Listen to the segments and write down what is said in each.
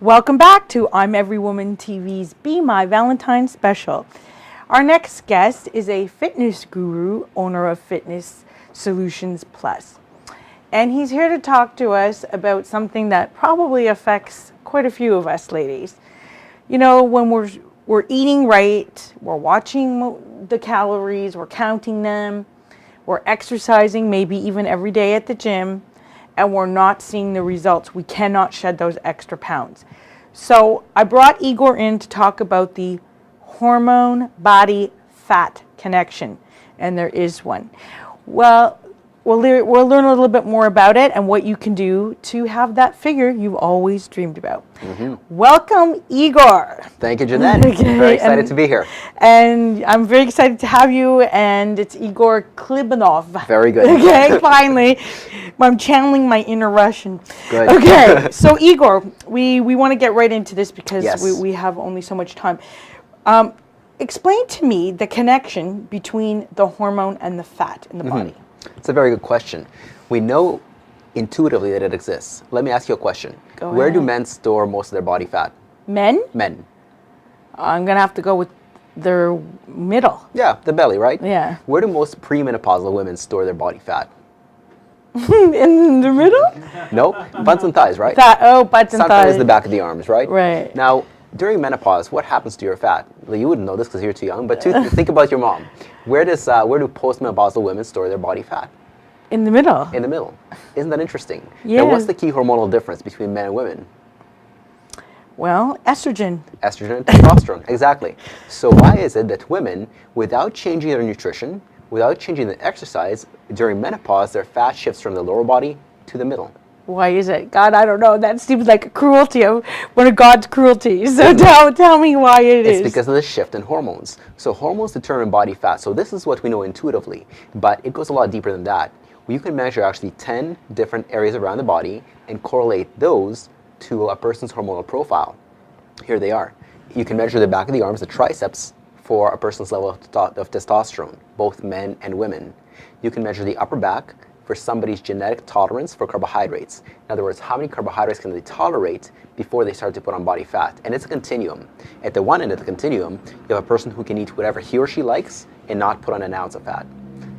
Welcome back to I'm Every Woman TV's Be My Valentine special. Our next guest is a fitness guru, owner of Fitness Solutions Plus. And he's here to talk to us about something that probably affects quite a few of us ladies. You know, when we're eating right, we're watching the calories, we're counting them, we're exercising maybe even every day at the gym, and we're not seeing the results. We cannot shed those extra pounds. So I brought Igor in to talk about the hormone body fat connection, and there is one. Well, we'll learn a little bit more about it and what you can do to have that figure you've always dreamed about. Welcome, Igor. Thank you, Janette. Very excited to be here. And I'm very excited to have you, and it's Igor KLIBANOV. Very good. Okay, finally. I'm channeling my inner Russian. Good. Okay, so Igor, we want to get right into this because Yes. we have only so much time. Explain to me the connection between the hormone and the fat in the body. It's a very good question. We know intuitively that it exists. Let me ask you a question. Go Where do ahead. men store most of their body fat? Men? Men. I'm going to have to go with their middle. Yeah, the belly, right? Yeah. Where do most premenopausal women store their body fat? In the middle? Nope. Butts and thighs, right? Oh, butts and Sometimes thighs. the back of the arms, right? Right. Now, during menopause, what happens to your fat? Well, you wouldn't know this because you're too young, but think about your mom. Where do postmenopausal women store their body fat? In the middle. In the middle. Isn't that interesting? Yeah. Now, what's the key hormonal difference between men and women? Well, estrogen. Estrogen and testosterone, exactly. So why is it that women, without changing their nutrition, without changing their exercise, during menopause, their fat shifts from the lower body to the middle? Why is it? God, I don't know. That seems like a cruelty, one of God's cruelties. So tell me why it is. It's because of the shift in hormones. So hormones determine body fat. So this is what we know intuitively, but it goes a lot deeper than that. You can measure actually 10 different areas around the body and correlate those to a person's hormonal profile. Here they are. You can measure the back of the arms, the triceps, for a person's level of testosterone, both men and women. You can measure the upper back for somebody's genetic tolerance for carbohydrates. In other words, how many carbohydrates can they tolerate before they start to put on body fat? And it's a continuum. At the one end of the continuum, you have a person who can eat whatever he or she likes and not put on an ounce of fat.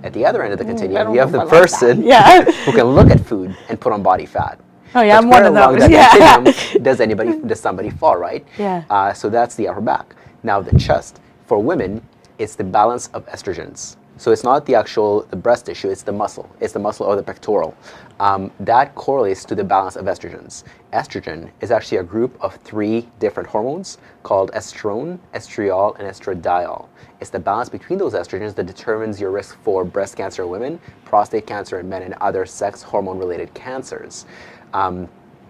At the other end of the continuum, you have the person who can look at food and put on body fat. Oh yeah, But I'm one of where along those. that continuum does somebody fall, right? Yeah. So that's the upper back. Now the chest, for women, it's the balance of estrogens. So it's not the breast tissue, it's the muscle. It's the muscle or the pectoral. That correlates to the balance of estrogens. Estrogen is actually a group of 3 different hormones called estrone, estriol, and estradiol. It's the balance between those estrogens that determines your risk for breast cancer in women, prostate cancer in men, and other sex hormone-related cancers.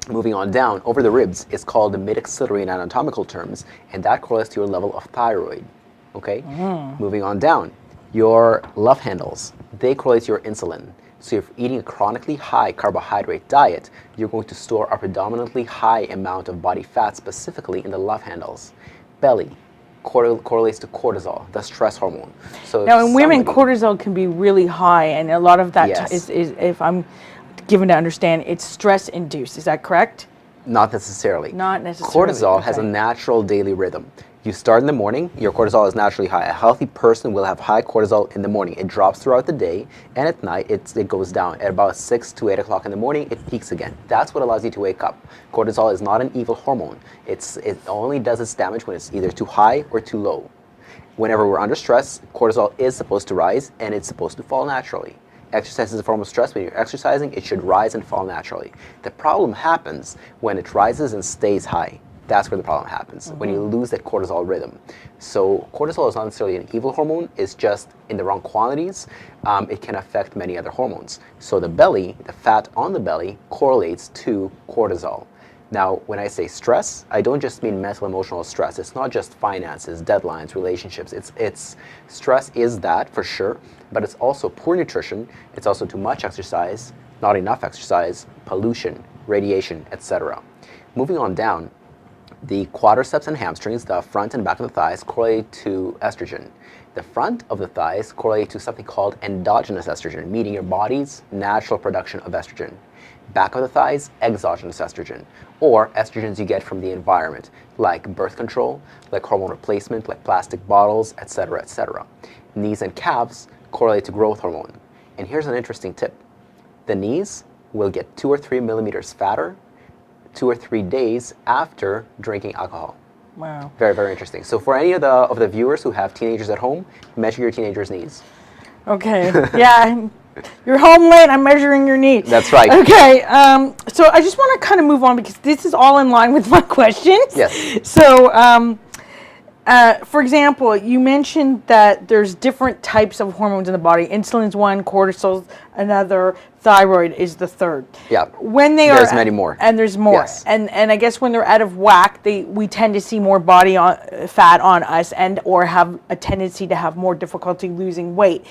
Moving on down, over the ribs, it's called the mid-axillary in anatomical terms, and that correlates to your level of thyroid. Okay? Moving on down, your love handles, they correlate to your insulin. So if you're eating a chronically high carbohydrate diet, you're going to store a predominantly high amount of body fat, specifically in the love handles. Belly correlates to cortisol, the stress hormone. So Now, in women, cortisol can be really high, and a lot of that Yes. is, if I'm given to understand, it's stress-induced. Is that correct? Not necessarily. Not necessarily. Cortisol has a natural daily rhythm. You start in the morning, your cortisol is naturally high. A healthy person will have high cortisol in the morning. It drops throughout the day, and at night it goes down. At about 6 to 8 o'clock in the morning, it peaks again. That's what allows you to wake up. Cortisol is not an evil hormone. It only does its damage when it's either too high or too low. Whenever we're under stress, cortisol is supposed to rise, and it's supposed to fall naturally. Exercise is a form of stress. When you're exercising, it should rise and fall naturally. The problem happens when it rises and stays high. That's where the problem happens, when you lose that cortisol rhythm. So cortisol is not necessarily an evil hormone, it's just in the wrong quantities, it can affect many other hormones. So the belly, the fat on the belly, correlates to cortisol. Now, when I say stress, I don't just mean mental emotional stress. It's not just finances, deadlines, relationships. It's stress is that for sure, but it's also poor nutrition, it's also too much exercise, not enough exercise, pollution, radiation, etc. Moving on down, the quadriceps and hamstrings, the front and back of the thighs, correlate to estrogen. The front of the thighs correlate to something called endogenous estrogen, meaning your body's natural production of estrogen. Back of the thighs, exogenous estrogen, or estrogens you get from the environment, like birth control, like hormone replacement, like plastic bottles, etc., etc. Knees and calves correlate to growth hormone. And here's an interesting tip. The knees will get 2 or 3 millimeters fatter 2 or 3 days after drinking alcohol. Wow. Very, very interesting. So for any of the viewers who have teenagers at home, measure your teenager's knees. Okay. Yeah. You're home late. I'm measuring your knee. That's right. Okay. So I just want to kind of move on because this is all in line with my questions. Yes. So, for example, you mentioned that there's different types of hormones in the body. Insulin's one, cortisol's another, thyroid is the third. Yeah. When there's many more. And there's more. Yes. And I guess when they're out of whack, we tend to see more body fat on us and or have a tendency to have more difficulty losing weight.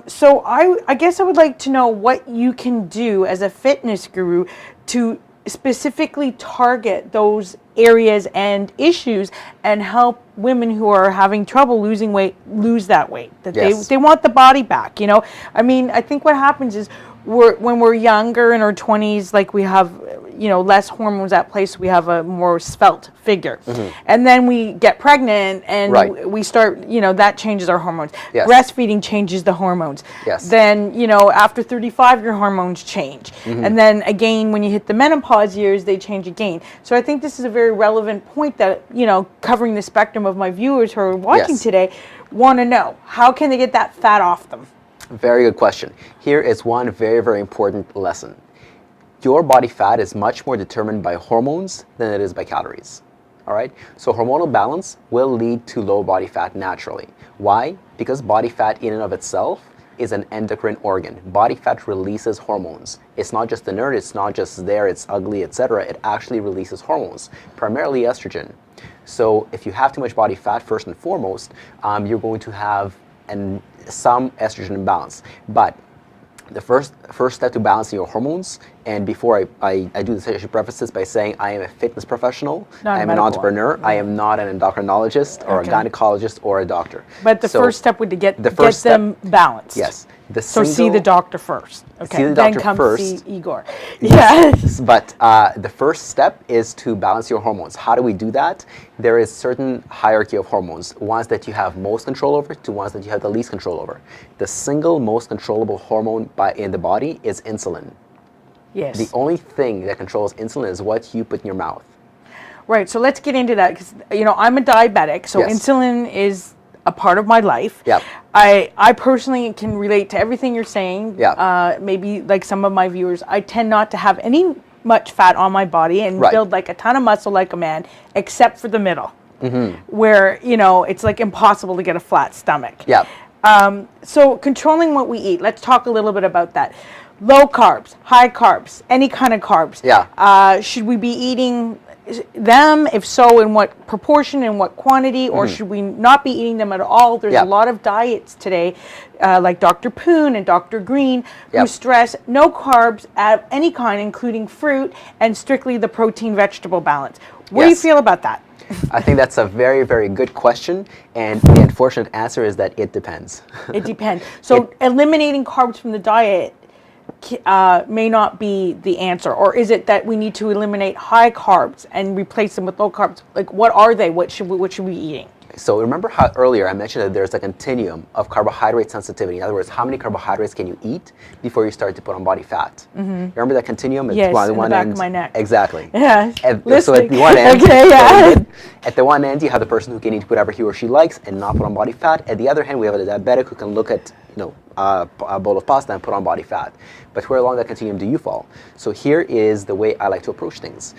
So I guess I would like to know what you can do as a fitness guru to specifically target those areas and issues and help women who are having trouble losing weight lose that weight, that they want the body back. You know, I mean, I think what happens is when we're younger in our 20s, like we have, you know, less hormones at play, so we have a more svelte figure. And then we get pregnant and we start, you know, that changes our hormones. Breastfeeding changes the hormones. Then, you know, after 35, your hormones change. And then again, when you hit the menopause years, they change again. So I think this is a very relevant point that, you know, covering the spectrum of my viewers who are watching today want to know. How can they get that fat off them? Very good question. Here is one very, very important lesson. Your body fat is much more determined by hormones than it is by calories. All right? So hormonal balance will lead to low body fat naturally. Why? Because body fat in and of itself is an endocrine organ. Body fat releases hormones. It's not just inert, it's not just there, it's ugly, etc. It actually releases hormones, primarily estrogen. So if you have too much body fat, first and foremost, you're going to have some estrogen imbalance. But the first step to balancing your hormones, and before I do this, I should preface this by saying I am a fitness professional, I am an entrepreneur, I am not an endocrinologist or a gynecologist or a doctor. But the first step would be to get them balanced. Yes. So see the doctor first. Okay. See the doctor first. See Igor. Yes. But the first step is to balance your hormones. How do we do that? There is certain hierarchy of hormones. Ones that you have most control over to ones that you have the least control over. The single most controllable hormone in the body is insulin. Yes. The only thing that controls insulin is what you put in your mouth. Right. So let's get into that because, you know, I'm a diabetic, so insulin is a part of my life. I personally can relate to everything you're saying. Maybe like some of my viewers, I tend not to have much fat on my body and build like a ton of muscle like a man, except for the middle, where, you know, it's like impossible to get a flat stomach. So controlling what we eat, let's talk a little bit about that. Low carbs, high carbs, any kind of carbs. Should we be eating them? If so, in what proportion, in what quantity, or should we not be eating them at all? There's a lot of diets today, like Dr. Poon and Dr. Green, who stress no carbs of any kind, including fruit, and strictly the protein-vegetable balance. What do you feel about that? I think that's a very, very good question, and the unfortunate answer is that it depends. It depends. So eliminating carbs from the diet may not be the answer, or is it that we need to eliminate high carbs and replace them with low carbs? Like, what are they? What should we be eating? So remember how earlier I mentioned that there's a continuum of carbohydrate sensitivity. In other words, how many carbohydrates can you eat before you start to put on body fat? Remember that continuum? Yes, in the back of my neck. Exactly. Yeah. So at the one end, at the one end, you have the person who can eat whatever he or she likes and not put on body fat. At the other hand, we have a diabetic who can look at, you know, a bowl of pasta and put on body fat. But where along that continuum do you fall? So here is the way I like to approach things.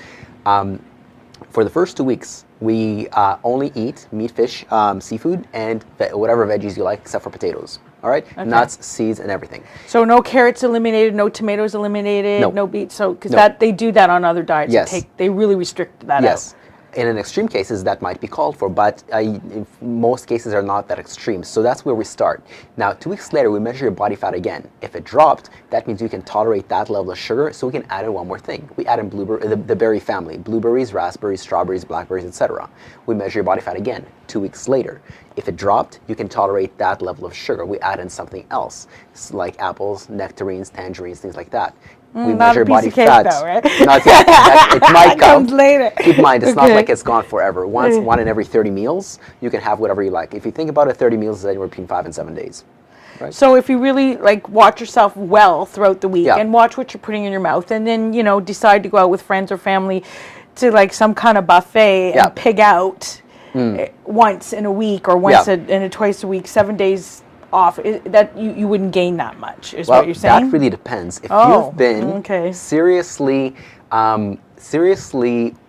For the first 2 weeks, we only eat meat, fish, seafood, and whatever veggies you like, except for potatoes. All right? Nuts, seeds, and everything. So no carrots eliminated, no tomatoes eliminated, no beets. So because they do that on other diets. They really restrict that out. In extreme cases, that might be called for, but in most cases are not that extreme. So that's where we start. Now, 2 weeks later, we measure your body fat again. If it dropped, that means you can tolerate that level of sugar, so we can add in one more thing. We add in the berry family, blueberries, raspberries, strawberries, blackberries, etc. We measure your body fat again 2 weeks later. If it dropped, you can tolerate that level of sugar. We add in something else, like apples, nectarines, tangerines, things like that. We not measure a piece body of cake fat. though, right? Not yet. It might come. Comes later. Keep in mind, it's not Okay. like it's gone forever. One in every 30 meals, you can have whatever you like. If you think about it, 30 meals is anywhere between 5 and 7 days. Right? So if you really like watch yourself well throughout the week Yeah. and watch what you're putting in your mouth, and then decide to go out with friends or family to like some kind of buffet Yeah. and pig out once in a week or once Yeah. twice a week, 7 days off, that you wouldn't gain that much, is Well, what you're saying? that really depends. If Oh, you've been okay. seriously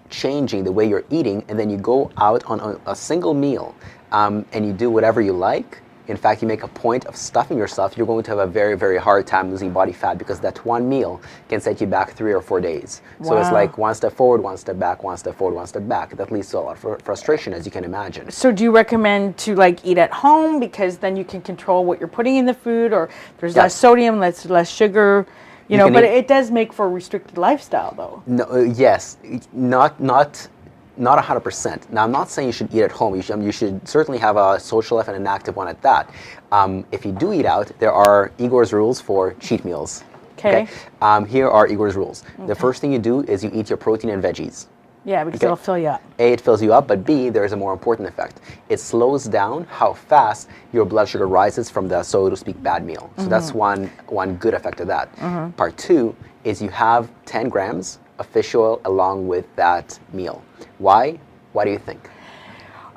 changing the way you're eating, and then you go out on a single meal and you do whatever you like, in fact, you make a point of stuffing yourself, you're going to have a very, very hard time losing body fat, because that one meal can set you back 3 or 4 days. So it's Wow. like one step forward, one step back, one step forward, one step back. That leads to a lot of frustration, as you can imagine. So do you recommend to like eat at home, because then you can control what you're putting in the food, or there's Yeah. less sodium, less sugar, You but can eat- it does make for a restricted lifestyle though. No, yes, not 100%. Now, I'm not saying you should eat at home. You should certainly have a social life and an active one at that. If you do eat out, there are IGOR's rules for cheat meals. Okay. Here are IGOR's rules. The first thing you do is you eat your protein and veggies. Yeah, because Okay. it'll fill you up. A, it fills you up, but B, there is a more important effect. It slows down how fast your blood sugar rises from the, so to speak, bad meal. So that's one good effect of that. Part 2 is you have 10 grams of fish oil along with that meal. Why? Why do you think?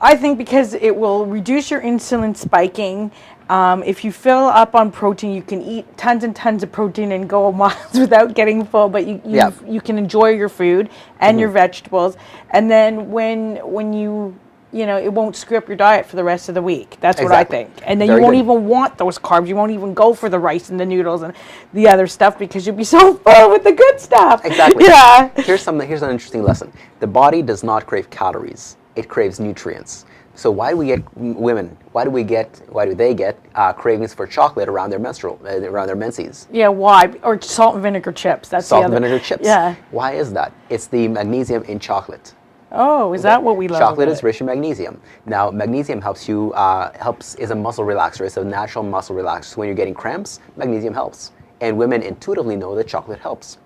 I think because it will reduce your insulin spiking. If you fill up on protein, you can eat tons and tons of protein and go miles without getting full, but you can enjoy your food and your vegetables. And then when you it won't screw up your diet for the rest of the week. That's what Exactly. I think. And then Very you won't good. even want those carbs. You won't even go for the rice and the noodles and the other stuff, because you'll be so full with the good stuff. Exactly. Yeah. Here's an interesting lesson. The body does not crave calories. It craves nutrients. So why do we get women? Why do they get cravings for chocolate around their menses? Yeah, why? Or salt and vinegar chips. That's Salt the and other. vinegar chips. Yeah. Why is that? It's the magnesium in chocolate. Oh, is that what we love? Chocolate about is it? rich in magnesium. Now, magnesium is a muscle relaxer. It's a natural muscle relaxer. So when you're getting cramps, magnesium helps. And women intuitively know that chocolate helps.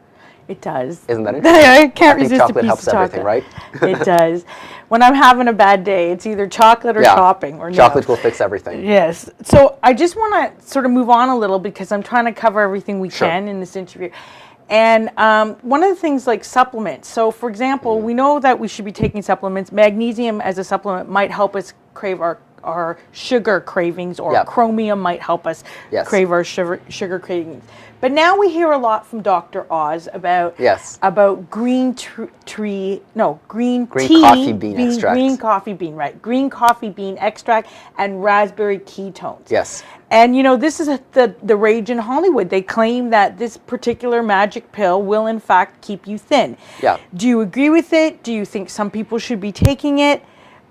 It does. Isn't that interesting? I can't I think resist chocolate a piece helps of chocolate. everything, right? It does. When I'm having a bad day, it's either chocolate or shopping or chocolate no. will fix everything. Yes. So I just want to sort of move on a little, because I'm trying to cover everything we Sure. can in this interview. And one of the things, like supplements. So for example, we know that we should be taking supplements. Magnesium as a supplement might help us crave our sugar cravings, or Yeah. chromium might help us Yes. crave our sugar cravings. But now we hear a lot from Dr. Oz about Yes. green tea, coffee bean extract. green coffee bean, right? Green coffee bean extract and raspberry ketones. Yes. And this is the rage in Hollywood. They claim that this particular magic pill will in fact keep you thin. Yeah. Do you agree with it? Do you think some people should be taking it?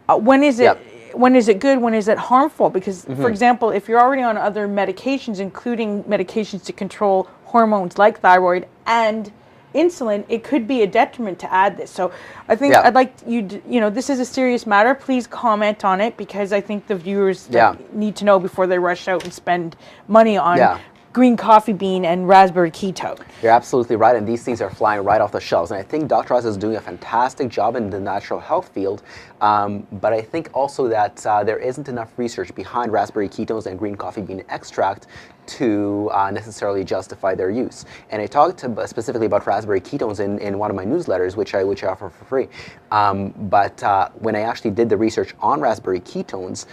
When is it? Yeah. When is it good? When is it harmful? Because, for example, if you're already on other medications, including medications to control hormones like thyroid and insulin, it could be a detriment to add this. So I think Yeah. I'd like this is a serious matter. Please comment on it, because I think the viewers need to know before they rush out and spend money on green coffee bean and raspberry ketone. You're absolutely right, and these things are flying right off the shelves. And I think Dr. Oz is doing a fantastic job in the natural health field, but I think also that there isn't enough research behind raspberry ketones and green coffee bean extract to necessarily justify their use. And I talked specifically about raspberry ketones in one of my newsletters, which I offer for free. But when I actually did the research on raspberry ketones,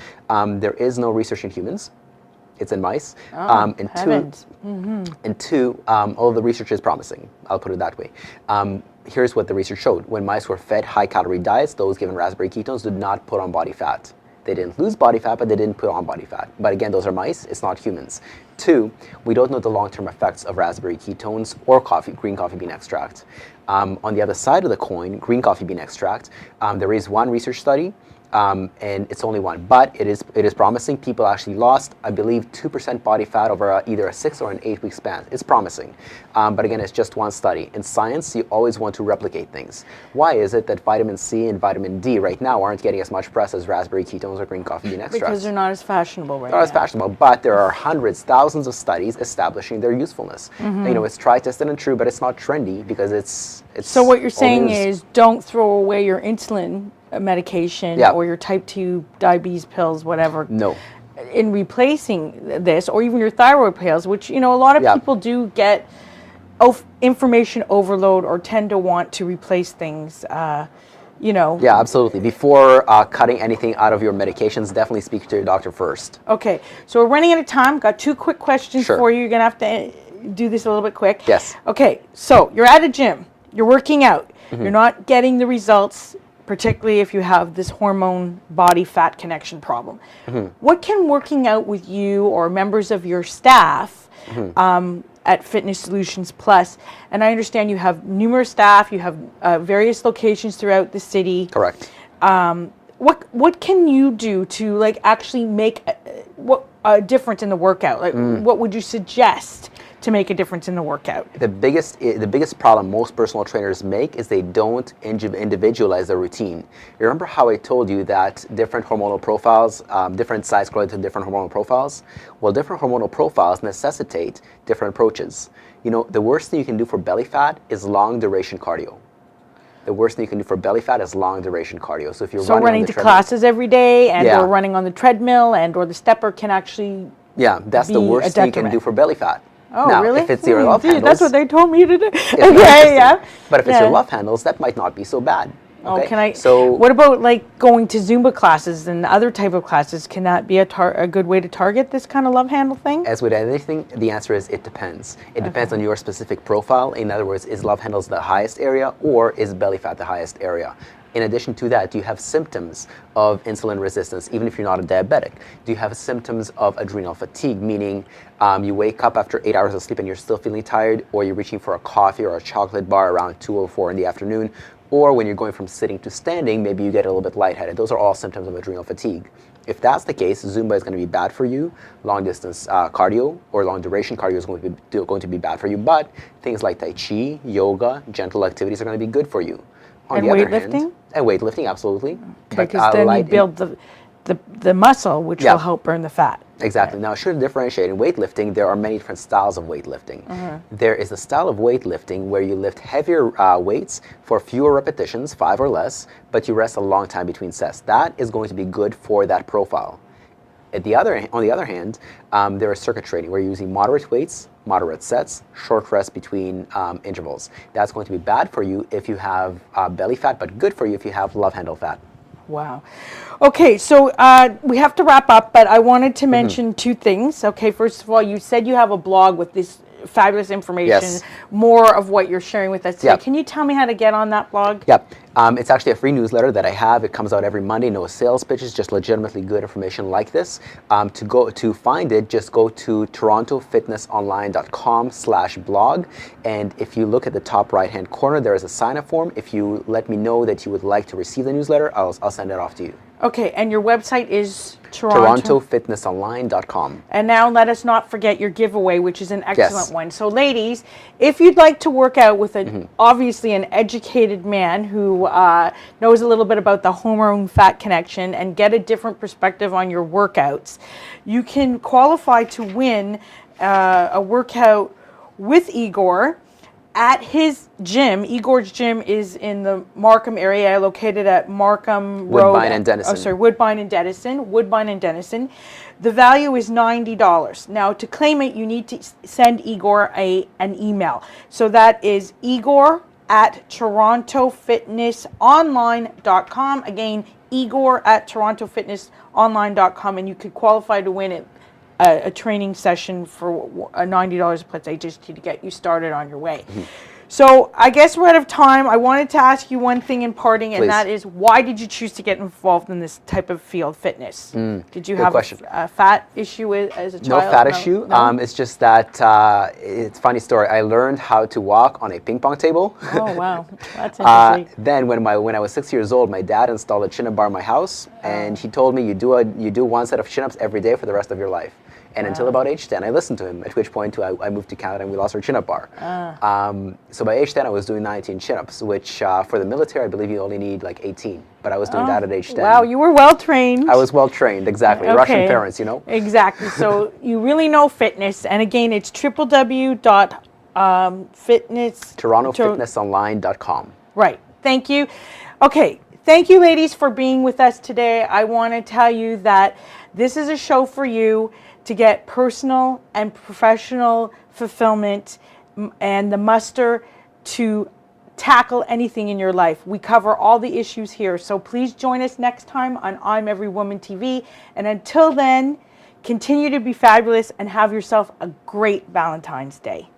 there is no research in humans. It's in mice. And two, all the research is promising. I'll put it that way. Here's what the research showed. When mice were fed high-calorie diets, those given raspberry ketones did not put on body fat. They didn't lose body fat, but they didn't put on body fat. But again, those are mice. It's not humans. Two, we don't know the long-term effects of raspberry ketones or green coffee bean extract. On the other side of the coin, green coffee bean extract, there is one research study and it's only one. But it is promising. People actually lost, I believe, 2% body fat over either a 6 or an 8 week span. It's promising. But again, it's just one study. In science, you always want to replicate things. Why is it that vitamin C and vitamin D right now aren't getting as much press as raspberry ketones or green coffee bean extracts? Because they're not as fashionable right now. Not as fashionable, but there are hundreds, thousands of studies establishing their usefulness. You know, it's tried, tested, and true, but it's not trendy because it's so what you're saying is don't throw away your insulin medication or your type 2 diabetes pills, whatever. No. In replacing this, or even your thyroid pills, which, you know, a lot of people do get information overload or tend to want to replace things, you know. Yeah, absolutely. Before cutting anything out of your medications, definitely speak to your doctor first. Okay, so we're running out of time. Got 2 quick questions for you. You're going to have to do this a little bit quick. Yes. Okay, so you're at a gym. You're working out. You're not getting the results, particularly if you have this hormone body fat connection problem. What can working out with you or members of your staff at Fitness Solutions Plus, and I understand you have numerous staff, you have various locations throughout the city. Correct. What can you do to like actually make a difference in the workout? Like what would you suggest to make a difference in the workout? The biggest problem most personal trainers make is they don't individualize their routine. You remember how I told you that different hormonal profiles, different size correlate to different hormonal profiles? Well, different hormonal profiles necessitate different approaches. You know, the worst thing you can do for belly fat is long duration cardio. The worst thing you can do for belly fat is long duration cardio. So if you're running to classes every day and or running on the treadmill and or the stepper can actually that's the worst thing you can do for belly fat. Oh, now, really? If it's your love handles, that's what they told me to do. But if it's your love handles, that might not be so bad. Okay? So what about like going to Zumba classes and other type of classes? Can that be a good way to target this kind of love handle thing? As with anything, the answer is it depends. It depends on your specific profile. In other words, is love handles the highest area or is belly fat the highest area? In addition to that, do you have symptoms of insulin resistance, even if you're not a diabetic? Do you have symptoms of adrenal fatigue, meaning you wake up after 8 hours of sleep and you're still feeling tired, or you're reaching for a coffee or a chocolate bar around 2 or 4 in the afternoon, or when you're going from sitting to standing, maybe you get a little bit lightheaded. Those are all symptoms of adrenal fatigue. If that's the case, Zumba is going to be bad for you. Long distance cardio or long duration cardio is going to be bad for you, but things like Tai Chi, yoga, gentle activities are going to be good for you. On the other hand, and weightlifting, absolutely. Because then you build the muscle, which will help burn the fat. Exactly. Now, I should differentiate. In weightlifting, there are many different styles of weightlifting. There is a style of weightlifting where you lift heavier weights for fewer repetitions, 5 or less, but you rest a long time between sets. That is going to be good for that profile. On the other hand, there is circuit training where you're using moderate weights, moderate sets, short rest between intervals. That's going to be bad for you if you have belly fat, but good for you if you have love handle fat. Wow. Okay, so we have to wrap up, but I wanted to mention 2 things. Okay, first of all, you said you have a blog with this fabulous information, more of what you're sharing with us today. Can you tell me how to get on that blog? Yep. It's actually a free newsletter that I have. It comes out every Monday. No sales pitches, just legitimately good information like this. To find it, just go to torontofitnessonline.com/blog. And if you look at the top right-hand corner, there is a sign-up form. If you let me know that you would like to receive the newsletter, I'll send it off to you. Okay, and your website is torontofitnessonline.com. And now let us not forget your giveaway, which is an excellent one. So ladies, if you'd like to work out with obviously an educated man who knows a little bit about the hormone fat connection and get a different perspective on your workouts, you can qualify to win a workout with Igor at his gym. Igor's gym is in the Markham area, located at Markham Road. Woodbine and Denison. Oh, sorry, Woodbine and Denison. Woodbine and Denison. The value is $90. Now, to claim it, you need to send Igor an email. So that is Igor at torontofitnessonline.com. Again, Igor at torontofitnessonline.com, and you could qualify to win it. A training session for $90 plus HST to get you started on your way. So I guess we're out of time. I wanted to ask you one thing in parting, and Please. that is, why did you choose to get involved in this type of field, fitness? Did you have question. a fat issue as a No child? fat issue. No? It's just that it's a funny story. I learned how to walk on a ping pong table. Oh, wow. That's interesting. Then when I was 6 years old, my dad installed a chin-up bar in my house, and he told me you do one set of chin-ups every day for the rest of your life. And until about age 10, I listened to him, at which point I moved to Canada and we lost our chin-up bar. So by age 10, I was doing 19 chin-ups, which for the military, I believe you only need like 18. But I was doing that at age 10. Wow, you were well trained. I was well trained, exactly. Okay. Russian parents, you know? Exactly. So you really know fitness. And again, it's TorontoFitnessOnline.com. Right. Thank you. Okay. Thank you, ladies, for being with us today. I want to tell you that this is a show for you to get personal and professional fulfillment and the muster to tackle anything in your life. We cover all the issues here. So please join us next time on I'm Every Woman TV. And until then, continue to be fabulous and have yourself a great Valentine's Day.